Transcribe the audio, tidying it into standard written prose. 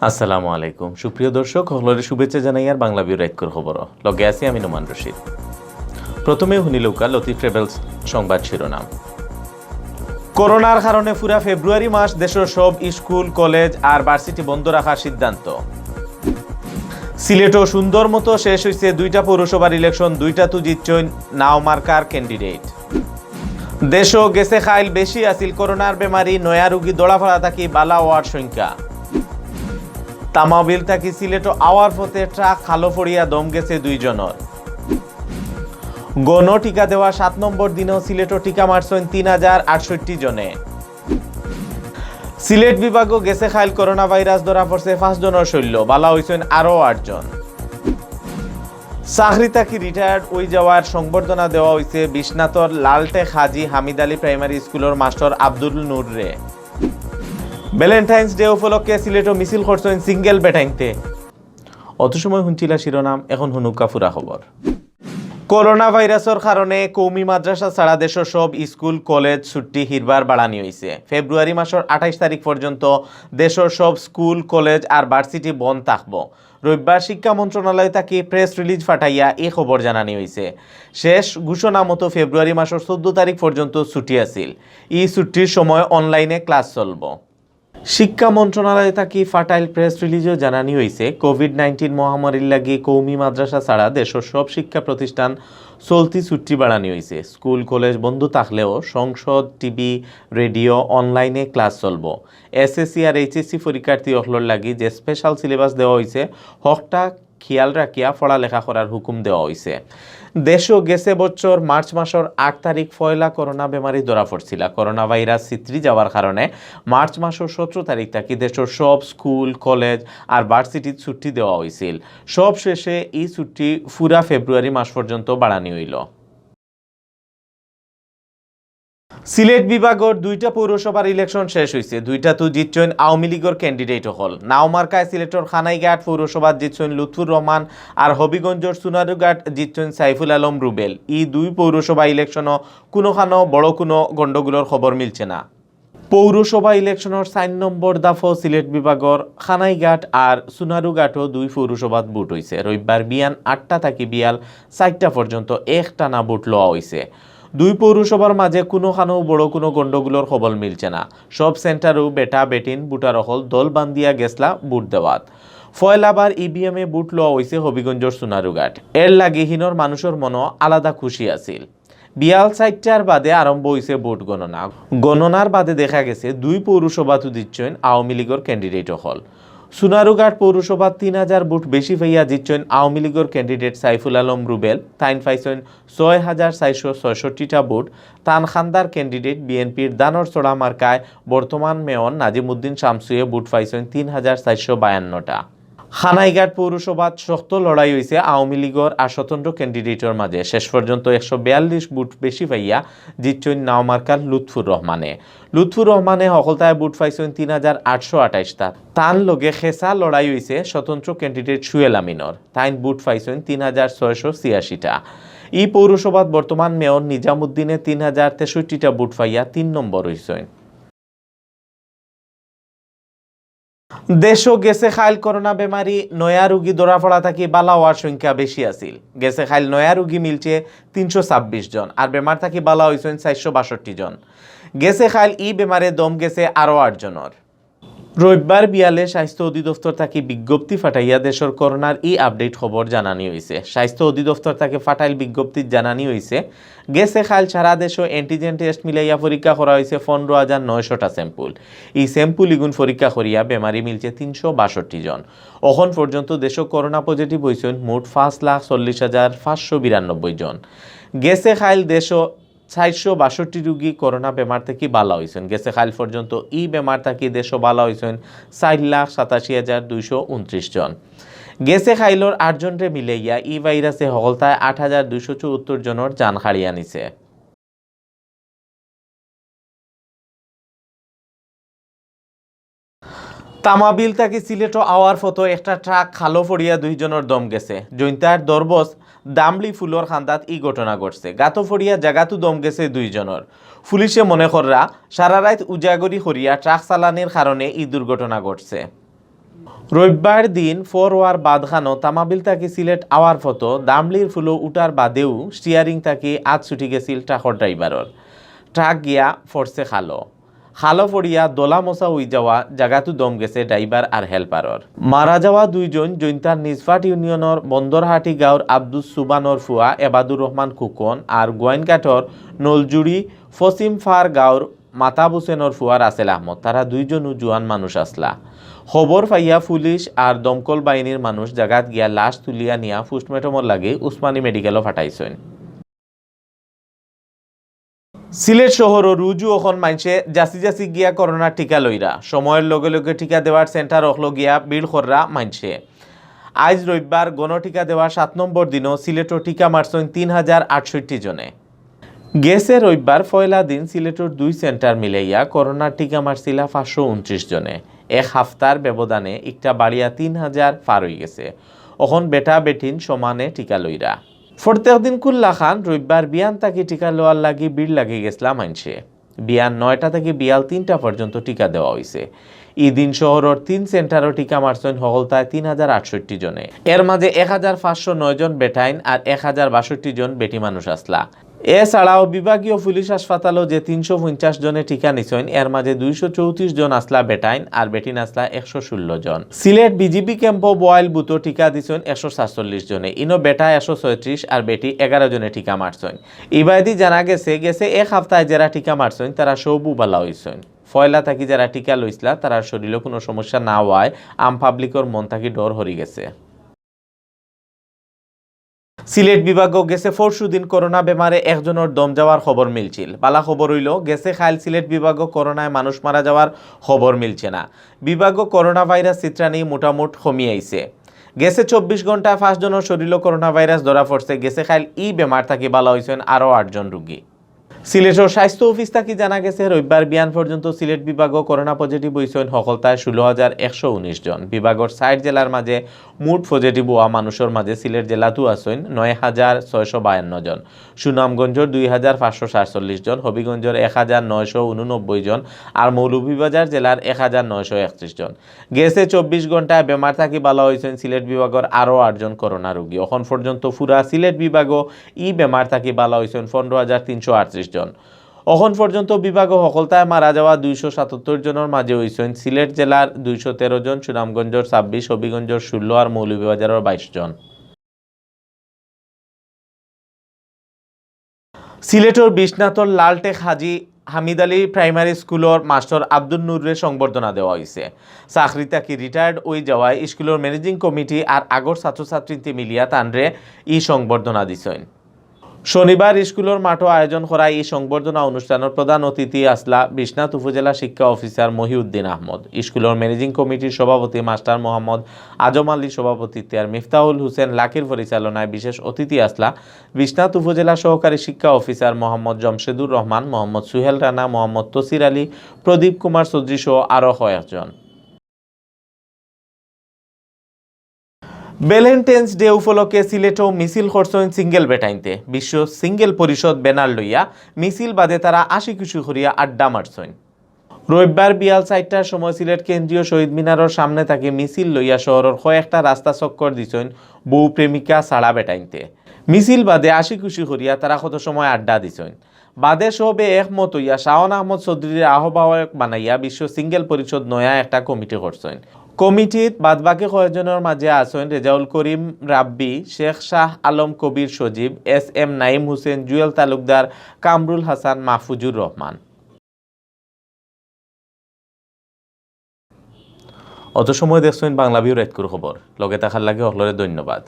আসসালামু আলাইকুম সুপ্রিয় দর্শক হলরে শুভেচ্ছা জানাই আর বাংলাভিউ রাইটকর খবর লগে আছি আমি নোমান রশিদ। প্রথমে হুনিলৌকা লতিফ ট্রেভেলস সংবাদ শিরোনাম। করোনার কারণে পুরা ফেব্রুয়ারি মাস দেশের সব স্কুল কলেজ আর ভার্সিটি বন্ধ রাখার সিদ্ধান্ত। সিলেটও সুন্দর মতো শেষ হয়েছে দুইটা পৌরসভার ইলেকশন, দুইটা তো জিতছেন নাও মার্কার ক্যান্ডিডেট। দেশও গেছে খাইল বেশি আছিল করোনার বেমারি, নয়া রোগী দৌড়াফাড়া থাকি বালা ওয়ার সংখ্যা। তামাবিল থাকি সিলেট আওয়ার পথে ট্রাক খালো ফড়িয়া দম গেছে দুইজনের। গণ টিকা দেওয়া 7 নম্বর দিনেও সিলেটও টিকা মারছেন 3068 জনে। সিলেট বিভাগও গেছে খাইল করোনা ভাইরাস ধরা পড়ছে 5 জনের শৈল্য, বালা হয়েছেন আরও 8 জন। চাকরি থাকি রিটায়ার্ড ওই যাওয়ার সংবর্ধনা দেওয়া হয়েছে বিশ্বনাথর লালটেক হাজি হামিদ আলী প্রাইমারি স্কুলের মাস্টার আব্দুল নূর রে। ভ্যালেন্টাইন্স ডে উপলক্ষে সিলেটও মিছিল করছেন সিঙ্গেল বেটাইনতে। অত সময় শুনছিলা শিরোনাম, এখন হুনুকা ফুরা খবর। করোনা ভাইরাসের কারণে কৌমি মাদ্রাসা ছাড়া দেশের সব স্কুল কলেজ ছুটি হিরবার বাড়ানি হয়েছে। ফেব্রুয়ারি মাসের 28 তারিখ পর্যন্ত দেশের সব স্কুল কলেজ আর ভার্সিটি বন্ধ থাকব। রবিবার শিক্ষা মন্ত্রণালয় থেকে প্রেস রিলিজ ফাটাইয়া এই খবর জানানি হয়েছে। শেষ ঘোষণা মতো ফেব্রুয়ারি মাসের 14 তারিখ পর্যন্ত ছুটি আছিল। এই ছুটির সময় অনলাইনে ক্লাস চলব। শিক্ষা মন্ত্রণালয় থেকে ফাটাইল প্রেস রিলিজও জানানি হয়েছে কোভিড-19 মহামারীর লাগি কৌমি মাদ্রাসা ছাড়া দেশের সব শিক্ষা প্রতিষ্ঠান চলতি ছুটি বাড়ানি হয়েছে। স্কুল কলেজ বন্ধ থাকলেও সংসদ, টিভি, রেডিও, অনলাইনে ক্লাস চলব। এসএসসি আর এইচএসসি পরীক্ষার্থী অহলর লাগি যে স্পেশাল সিলেবাস দেওয়া হয়েছে হকটা খেয়াল রাখিয়া পড়ালেখা করার হুকুম দেওয়া হয়েছে। দেশও গেছে বছর মার্চ মাসের 8 তারিখ পয়লা করোনা বেমারি ধরা পড়ছিল। করোনা ভাইরাস ছিত্রি যাওয়ার কারণে মার্চ মাসের 17 তারিখ থেকে দেশের সব স্কুল কলেজ আর ভার্সিটির ছুটি দেওয়া হয়েছিল। সব শেষে এই ছুটি পুরা ফেব্রুয়ারি মাস পর্যন্ত বাড়ানি হইল। সিলেট বিভাগের দুইটা পৌরসভার ইলেকশন শেষ হয়েছে, দুইটা তো জিতছেন আওয়ামী লীগের ক্যান্ডিডেট হল। নাও মার্কায় সিলেটের খানাইঘাট পৌরসভার জিতছেন লুৎফুর রহমান আর হবিগঞ্জের সোনারুঘাট জিতছেন সাইফুল আলম রুবেল। এই দুই পৌরসভা ইলেকশনও কোনোখানো বড় কোনো গণ্ডগোলের খবর মিলছে না। পৌরসভা ইলেকশনের 4 নম্বর দাফও সিলেট বিভাগের খানাইঘাট আর সোনারুঘাটও দুই পৌরসভাত ভোট হয়েছে। রবিবার বিয়ান 8টা থেকে বিয়াল 4টা পর্যন্ত একটানা ভোট লওয়া হয়েছে। দুই পৌরসভার মাঝে কোনোখানো বড় কোনো গণ্ডগোলের খবর মিলছে না। সব সেন্টারও বেটা বেটিন বুটার হল দল বান্ধিয়া গেছলা ভোট দেওয়াত। ফয়লাবার ইভিএমে ভোট লওয়া হয়েছে হবিগঞ্জের সোনারুঘাট। এর লাগি হিনর মানুষের মনও আলাদা খুশি আছিল। বিয়াল 4টার বাদে আরম্ভ হয়েছে ভোট গণনা। গণনার বাদে দেখা গেছে দুই পৌরসভা তো দিচ্ছেন আওয়ামী লীগের ক্যান্ডিডেট হল। সোনারুঘাট পৌরসভা 3000 ভোট বেশি পাইয়া জিতছেন আওয়ামী লীগের ক্যান্ডিডেট সাইফুল আলম রুবেল। তাইন পাইছেন 6466টা ভোট। তান খান্দার ক্যান্ডিডেট বিএনপির দানর চড়া মার্কায় বর্তমান মেয়র নাজিমুদ্দিন শামসুয়ে ভোট পাইছেন 3452টা। খানাইঘাট পৌরসভাত শক্ত লড়াই হয়েছে আওয়ামী লীগের আর স্বতন্ত্র ক্যান্ডিডেটের মাঝে। শেষ পর্যন্ত 142 ভোট বেশি পাইয়া জিতছেন নাও মার্কার লুৎফুর রহমানে। লুৎফুর রহমানে সকলতায় ভোট পাইছেন 3828টা। তার লগে খেসা লড়াই হয়েছে স্বতন্ত্র ক্যান্ডিডেট সুয়েল আমিনর। তাইন ভোট পাইছেন 3686টা। এই পৌরসভাত বর্তমান মেয়র নিজামুদ্দিনে 3063টা ভোট পাইয়া 3 নম্বর হয়েছেন। দেশও গেছে খাইল করোনা বেমারি, নয়া রোগী ধরা পড়া থাকি বালা হওয়ার সংখ্যা বেশি আছিল। গেছে খাইল নয়া রোগী মিলছে 326 জন আর বেমার থাকি বালা হয়েছেন 462 জন। গেছে খাইল ই বেমারে দম গেছে আরও 8 জনের। রবিবার বিয়ালে স্বাস্থ্য অধিদপ্তর থেকে বিজ্ঞপ্তি ফাটাইয়া দেশের করোনার ই আপডেট খবর জানানি হয়েছে। স্বাস্থ্য অধিদপ্তর থেকে ফাটাইল বিজ্ঞপ্তি জানানি হয়েছে গেছে খাইল সারা দেশে অ্যান্টিজেন টেস্ট মিলাইয়া পরীক্ষা করা হয়েছে 15,900টা স্যাম্পুল। এই স্যাম্পুল ইগুন পরীক্ষা করিয়া বেমারি মিলছে 362 জন। এখন পর্যন্ত দেশে করোনা পজিটিভ হয়েছেন মোট 5,40,592 জন। গেছে খাইল দেশও 462 রোগী করোনা বেমার থেকে বালা হয়েছেন। গেছে খাইল পর্যন্ত ই বেমার থেকে দেশও বালা হয়েছেন 4,87,229 জন। গেছে খাইলর 8 জনরে মিলাইয়া ই ভাইরাসে হলতায় 8,274 জনের জান হারিয়ে নিছে। তামাবিল থেকে সিলেটও আওয়ার ফটো একটা ট্রাক খালো ফড়িয়া 2 জনের দম গেছে। জৈন্তার দরবস দামলি ফুলর খান্দাত ই ঘটনা ঘটছে। গাতো ফড়িয়া জাগাতো দম গেছে 2 জনের। পুলিশে মনে কররা সারা রাত উজাগরি করিয়া ট্রাক চালানির কারণে এই দুর্ঘটনা ঘটছে। রবিবার দিন ফোরওয়ার বাদখানো তামাবিল তাকি সিলেট আওয়ার ফটো দামলির ফুলো উঠার বাদেও স্টিয়ারিং তাকি আজ ছুটি গেছিল ট্রাকর ড্রাইভারর ট্রাক গিয়া ফরসে খালো ফড়িয়া দোলা মশা হয়ে যাওয়া জায়গাতো দম গেছে ড্রাইভার আর হেল্পারর মারা যাওয়া দুইজন জৈন্তার নিজফাট ইউনিয়নের বন্দরহাটি গাঁওর আব্দুস সুবানর ফুয়া এবাদুর রহমান কুকন আর গোয়াইনঘাটর নলজুড়ি ফসিম ফার গাঁওর মাতাব হুসেনর ফুয়া রাসেল আহমদ তারা দুইজনও জুয়ান মানুষ আসলা খবর পাইয়া পুলিশ আর দমকল বাহিনীর মানুষ জাগাত গিয়া লাশ তুলিয়া নিয়া পোস্টমর্টমর লাগে উসমানী মেডিকেলও ফাটাইছেন। সিলেট শহর ও রুজু এখন মানছে জাসি গিয়া করোনার টিকা লইরা সময়ের লগে লগে টিকা দেওয়ার সেন্টার অখলো গিয়া বিল খররা মানছে। আজ রবিবার গণটিকা দেওয়ার 7 নম্বর দিনও সিলেটর টিকা মারছেন 3068 জনে। গেছে রবিবার পয়লা দিন সিলেটর 2 সেন্টার মিলাইয়া করোনার টিকা মারছিলা 529 জনে। এক হাফতার ব্যবধানে একটা বাড়িয়া 3000 পার হয়ে গেছে। এখন বেটা বেটিন সমানে টিকা লইরা প্রত্যেক দিন কুল্লা খান রবিবার বিয়ান তাকে টিকা লওয়ার লাগি ভিড় লাগে গেছিলাম মানছে। বিয়ান 9টা থেকে বিয়াল 3টা পর্যন্ত টিকা দেওয়া হয়েছে। দিন শহরের 3 সেন্টারও টিকা মারছেন হলতায় 3068 জনে। এর মাঝে 1509 জন বেটাইন আর 1062 জন বেটি মানুষ আসলা। এছাড়াও বিভাগীয় পুলিশ হাসপাতালও যে 350 জনে টিকা নিছেন এর মাঝে 234 জন আসলা বেটাইন আর বেটিন আসলা 116 জন। সিলেট বিজিবি ক্যাম্প বয়েল বুথও টিকা দিছেন 147 জনে। ইনো বেটা 136 আর বেটি 11 জনে টিকা মারছেন। ইবাদি জানা গেছে এক সপ্তাহে যারা টিকা মারছেন তারা সবু বালা হইছেন। ফয়লা থাকি যারা টিকা লইসলা তারা শরীরে কোনো সমস্যা না হওয়ায় আম পাবলিকর মন থাকি ডর হরি গেছে। সিলেট বিভাগও গেছে পরশু দিন করোনা বেমারে একজনের দম যাওয়ার খবর মিলছিল। বালা খবর হইল গেছে খাইল সিলেট বিভাগও করোনায় মানুষ মারা যাওয়ার খবর মিলছে না। বিভাগও করোনা ভাইরাস চিত্রানি মোটামুট কমিয়ে আইছে। গেছে 24 ঘন্টায় 5 জনের শরীরে করোনা ভাইরাস ধরা পড়ছে। গেছে খাইল বেমার থাকি বালা হয়েছেন আরও 8 জন রোগী। সিলেটের স্বাস্থ্য অফিস থাকি জানা গেছে রবিবার বিয়ান পর্যন্ত সিলেট বিভাগও করোনা পজিটিভ হয়েছেন সকলতায় 16,119 জন। বিভাগের 60 জেলার মাঝে মোট পজিটিভ হওয়া মানুষের মাঝে সিলেট জেলাতো আছেন 9,652 জন, সুনামগঞ্জের 2,547 জন, হবিগঞ্জের 1,989 জন আর মৌলভীবাজার জেলার 1,931 জন। গেছে 24 ঘন্টায় বেমার থাকি ভালো হয়েছেন সিলেট বিভাগের আরও 8 জন করোনা রোগী। এখন পর্যন্ত পুরা সিলেট বিভাগও বেমার থাকি ভালো হয়েছেন 15,338 জন। এখন পর্যন্ত বিভাগও সকলতায় মারা যাওয়া 277 জনের মাঝে হয়েছেন সিলেট জেলার 213 জন, সুনামগঞ্জের 26, হবিগঞ্জের 16 আর মৌলভীবাজারের 22 জন। সিলেটের বিশ্বনাথর লালটেক হাজি হামিদ আলী প্রাইমারি স্কুলের মাস্টার আব্দুল নূরের সংবর্ধনা দেওয়া হয়েছে। চাকরি তাকি রিটায়ার্ড হয়ে যাওয়ায় স্কুলের ম্যানেজিং কমিটি আর আগর ছাত্রছাত্রীতে মিলিয়া তানরে সংবর্ধনা দিছেন। শনিবার স্কুলের মাঠও আয়োজন করা এই সংবর্ধনা অনুষ্ঠানের প্রধান অতিথি আসলা বিশ্বনাথ উপজেলা শিক্ষা অফিসার মহিউদ্দিন আহমদ। স্কুলের ম্যানেজিং কমিটির সভাপতি মাস্টার মোহাম্মদ আজম আলীর সভাপতিত্বে আর মিফতাহুল হোসেন লাকির পরিচালনায় বিশেষ অতিথি আসলা বিশ্বনাথ উপজেলা সহকারী শিক্ষা অফিসার মোহাম্মদ জমশেদুর রহমান, মোহাম্মদ সুহেল রানা, মোহাম্মদ তসির আলী, প্রদীপ কুমার চৌধুরী সহ আরও কয়েকজন। ভ্যালেন্টাইন্স ডে উপলক্ষে সিলেটও মিছিল করছেন সিঙ্গেল বেটাইনতে। বিশ্ব সিঙ্গেল পরিষদ ব্যানার লইয়া মিছিল বাদে তারা আশি খুশি করিয়া আড্ডা মারছেন। রবিবার বিয়াল 4টার সময় সিলেট কেন্দ্রীয় শহীদ মিনারের সামনে তাকে মিছিল লইয়া শহরের কয়েকটা রাস্তা চক্কর দিছেন বউ প্রেমিকা ছাড়া বেটাইনতে। মিছিল বাদে আশি খুশি করিয়া তারা কত সময় আড্ডা দিছেন। বাদে সবে একমত হইয়া শাওন আহমদ চৌধুরীর আহ্বায়ক বানাইয়া বিশ্ব সিঙ্গেল পরিষদ নয়া একটা কমিটি করছেন। কমিটিত বাদবাকি কয়েকজনের মাঝে আছেন রেজাউল করিম রাব্বি, শেখ শাহ আলম কবির সজীব, SM নাইম হোসেন, জুয়েল তালুকদার, কামরুল হাসান, মাহফুজুর রহমান। অত সময় দেখছেন বাংলাভিউ রাইতকুর খবর। লগে থাকার লাগে সকলরে ধন্যবাদ।